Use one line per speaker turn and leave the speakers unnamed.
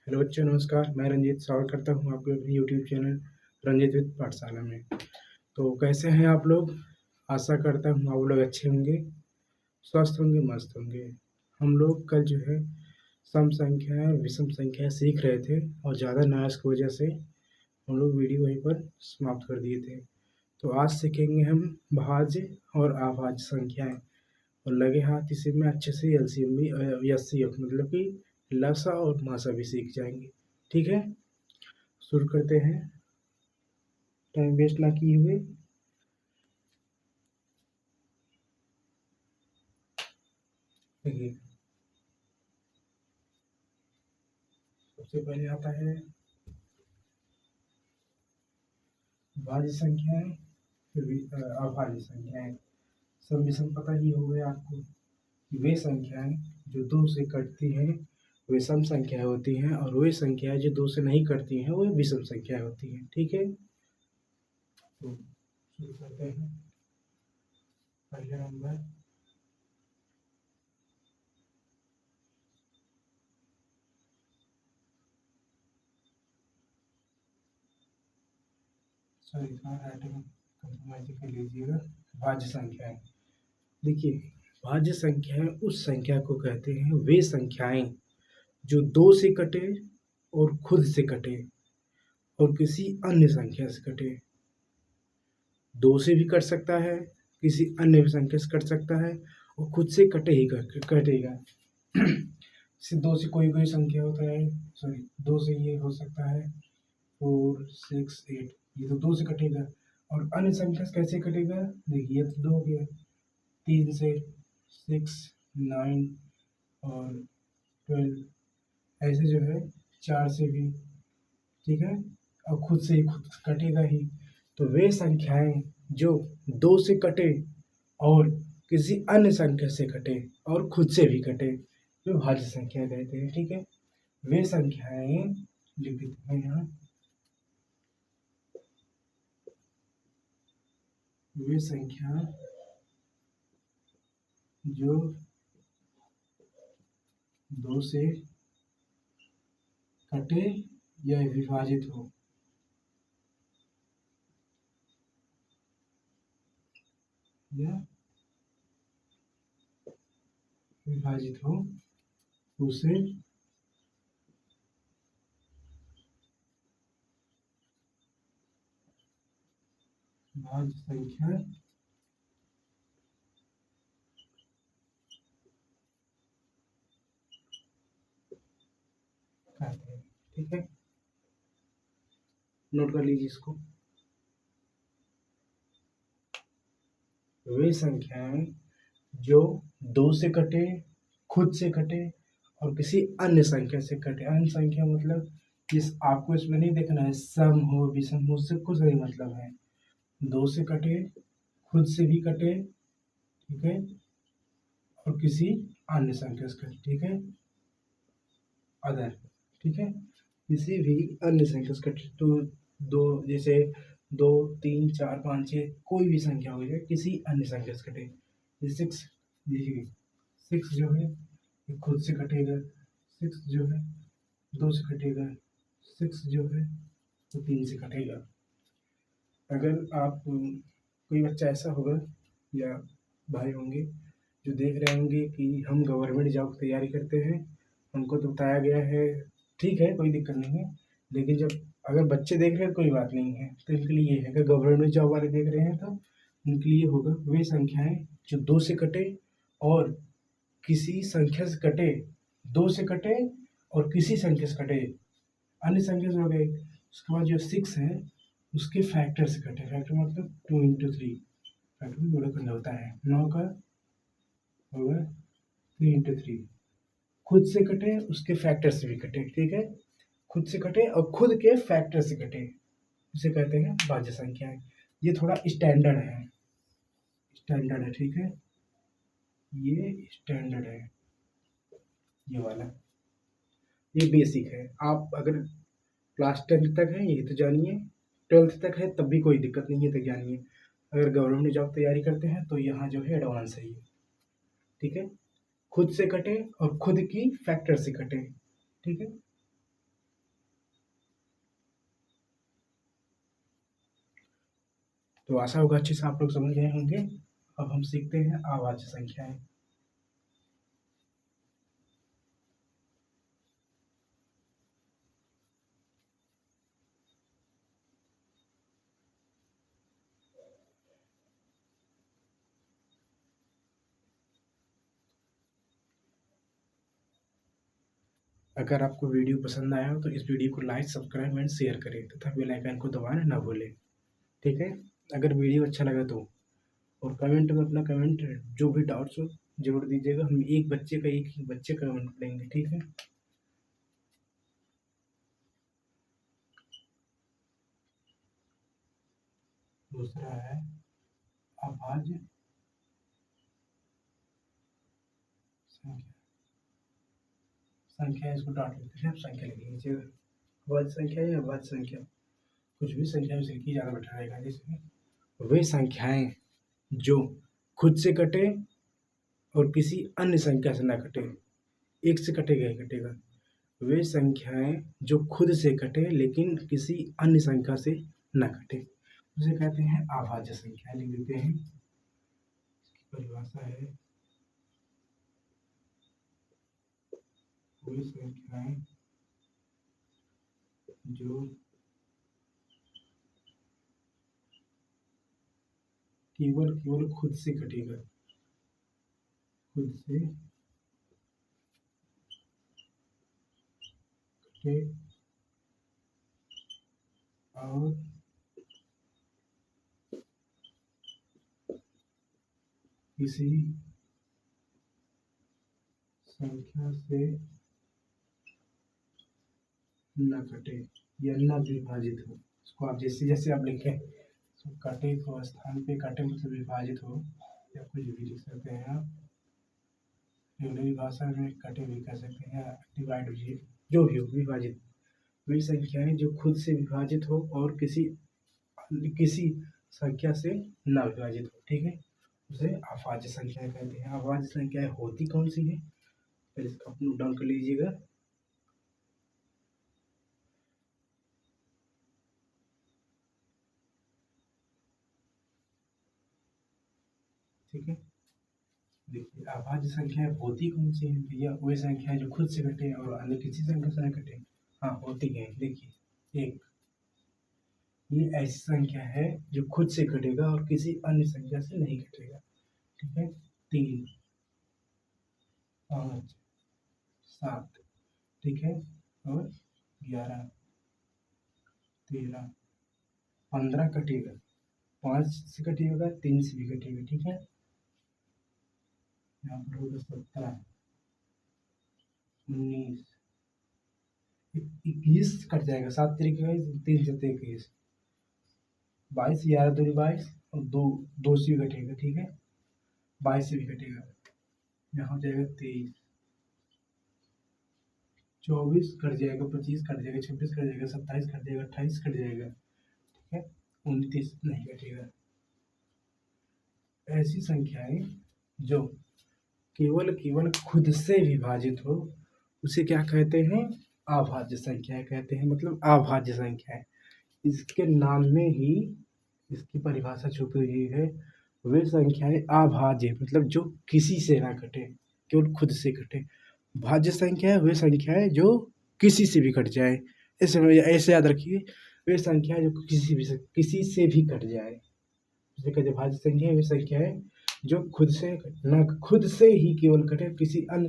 Hello बच्चों, नमस्कार। मैं रंजीत स्वागत करता हूँ आपके अपने यूट्यूब चैनल रंजीत विद पाठशाला में। तो कैसे हैं आप लोग? आशा करता हूँ आप लोग अच्छे होंगे, स्वस्थ होंगे, मस्त होंगे। हम लोग कल जो है सम संख्या और विषम संख्या सीख रहे थे और ज़्यादा नॉइज़ की वजह से हम लोग वीडियो वहीं पर समाप्त कर दिए थे। तो आज सीखेंगे हम भाज्य और अभाज्य संख्याएँ और लगे हाथ इसी में अच्छे से एलसीएम भी एचसीएफ मतलब कि लसा और मासा भी सीख जाएंगे। ठीक है, शुरू करते हैं टाइम वेस्ट ना किए हुए। देखिए, सबसे पहले आता है भाज्य संख्याएं, फिर अभाज्य संख्याएं। सब विषम पता ही हो गया आपको कि वे संख्याएं जो दो से कटती हैं वे सम संख्या होती हैं और वे संख्याएं जो दो से नहीं कटती हैं वो विषम संख्या होती हैं। ठीक है, तो शुरू करते हैं। पहला नंबर सॉरी कंप्रोमाइज कर लीजिएगा। भाज्य संख्याएं, देखिए, भाज्य संख्याएं उस संख्या को कहते हैं वे संख्याएं जो दो से कटे और खुद से कटे और किसी अन्य संख्या से कटे। दो से भी कट सकता है, किसी अन्य संख्या से कट सकता है और खुद से कटेगा। जैसे दो से कोई कोई संख्या होता है, सॉरी, दो से ये हो सकता है 4, 6, 8, ये तो दो से कटेगा। और अन्य संख्या से कैसे कटेगा? देखिए, ये तो दो हो गया, 3 से 6, 9 और 12, ऐसे जो है 4 से भी। ठीक है, और खुद से ही खुद कटेगा ही। तो वे संख्याएं जो दो से कटे और किसी अन्य संख्या से कटे और खुद से भी कटे जो भाज्य संख्या कहते हैं। ठीक है, वे संख्याएं लिख देते हैं यहाँ। वे संख्या जो दो से कटे या विभाजित हो, या विभाजित हो, उसे भाज्य संख्या कहते हैं। ठीक है, नोट कर लीजिए इसको। वे संख्याएं जो दो से कटे, खुद से कटे और किसी अन्य संख्या से कटे। अन्य संख्या मतलब इस आपको इसमें नहीं देखना है सम हो विषम हो, उससे कुछ नहीं मतलब है। दो से कटे, खुद से भी कटे, ठीक है, और किसी अन्य संख्या से कटे। ठीक है, अदर, ठीक है, किसी भी अन्य संख्या से कटे। तो दो, जैसे 2, 3, 4, 5, 6 कोई भी संख्या हो जाए, किसी अन्य संख्या से कटे। 6, देखिए 6 जो है ये खुद से कटेगा, 6 जो है दो से कटेगा, 6 जो है तो 3 से कटेगा। अगर आप कोई बच्चा ऐसा होगा या भाई होंगे जो देख रहे होंगे कि हम गवर्नमेंट जॉब की तैयारी करते हैं, हमको तो बताया गया है, ठीक है, कोई दिक्कत नहीं है, लेकिन जब अगर बच्चे देख रहे हैं तो कोई बात नहीं है। तो इनके लिए ये है, अगर गवर्नमेंट जॉब वाले देख रहे हैं तो उनके लिए होगा वे संख्याएं जो दो से कटे और किसी संख्या से कटे, दो से कटे और किसी संख्या से कटे, अन्य संख्या से हो गए। उसके बाद जो 6 है उसके फैक्टर से कटे। फैक्टर मतलब 2 into 3, फैक्टर में गुणा करना होता है। 9 का होगा 3 into 3। खुद से कटे, उसके फैक्टर से भी कटे। ठीक है, खुद से कटे और खुद के फैक्टर से कटे, इसे कहते हैं भाज्य संख्याएं। ये थोड़ा स्टैंडर्ड है, स्टैंडर्ड है। ठीक है, ये स्टैंडर्ड है, ये वाला, ये बेसिक है। आप अगर क्लास 10th तक है यही तो जानिए, 12th तक है तब भी कोई दिक्कत नहीं है, तो जानिए। अगर गवर्नमेंट जॉब तैयारी करते हैं तो यहाँ जो है एडवांस है ये। ठीक है, खुद से कटे और खुद की फैक्टर से कटे। ठीक है, तो आशा होगा अच्छे से आप लोग समझ गए होंगे। अब हम सीखते हैं अभाज्य संख्याएं। अगर आपको वीडियो पसंद आया हो तो इस वीडियो को लाइक, सब्सक्राइब एंड शेयर करें तथा बेल आइकन को दबाना ना भूलें। ठीक है, अगर वीडियो अच्छा लगा तो, और कमेंट में अपना कमेंट जो भी डाउट्स हो जरूर दीजिएगा। हम एक ही बच्चे का कमेंट पढ़ेंगे। ठीक है, दूसरा है अभाज्य संख्या। संख्या इसको डॉट लिखते हैं, आप संख्या लिख लीजिएगा। अभाज्य संख्या या अभाज्य संख्या, कुछ भी संख्या में से लिखी ज़्यादा बेटर रहेगा। जैसे वे संख्याएं जो खुद से कटे और किसी अन्य संख्या से ना कटे। एक से कटेगा ही कटेगा। वे संख्याएं जो खुद से कटे लेकिन किसी अन्य संख्या से न कटे, उसे कहते हैं अभाज्य संख्या। लिख देते हैं, इसकी परिभाषा है वे संख्याएं जो केवल खुद से कटेगा, खुद से कटे और किसी संख्या से न कटे या न विभाजित हो। इसको आप जैसे जैसे आप लिखें, तो कटे को स्थान पे कटे मतलब विभाजित हो, या कुछ भी लिख सकते हैं आप। हिंदी भाषा में कटे भी कह सकते हैं, डिवाइड भी, जो भी हो, विभाजित। वे संख्याएं जो खुद से विभाजित हो और किसी संख्या से न विभाजित हो। ठीक है, उसे अभाज्य संख्या कहते हैं। अभाज्य संख्याएं होती कौन सी है, पहले इसको आप नोट डाउन कर लीजिएगा। ठीक है, देखिए अभाज्य संख्या होती कौन सी है भैया, वही संख्या जो खुद से कटे और अन्य किसी संख्या से न कटे। हाँ, होती है। देखिए, एक ये ऐसी संख्या है जो खुद से कटेगा और किसी अन्य संख्या से नहीं कटेगा। ठीक है, 3, 5, 7, ठीक है, और 11, 13, 15 कटेगा, 5 से कटेगा, 3 से भी कटेगा। ठीक है, यहाँ पर होगा 17, 19, 21 कट जाएगा, 7 तरीके का, 3 से 21, 22, 11 दूनी 22 और 2 से भी कटेगा। ठीक है, 22 से भी कटेगा, यहाँ हो जाएगा 23, 24 कट जाएगा, 25 कट जाएगा, 26 कट जाएगा, 27 कट जाएगा, 28 कट जाएगा। ठीक है, 29 नहीं कटेगा। ऐसी संख्याएं जो केवल खुद से विभाजित हो उसे क्या कहते हैं, अभाज्य संख्या कहते हैं। मतलब अभाज्य संख्या है, इसके नाम में ही इसकी परिभाषा छुपी हुई है। वे संख्याएं अभाज्य मतलब जो किसी से ना कटे, केवल खुद से कटे। भाज्य संख्या है वे संख्याएं जो किसी से भी कट जाए। ऐसे याद रखिए, वे संख्या जो किसी से भी कट जाए उसे कहते हैं भाज्य संख्या। वे संख्या है जो खुद से ही केवल कटे, किसी अन्य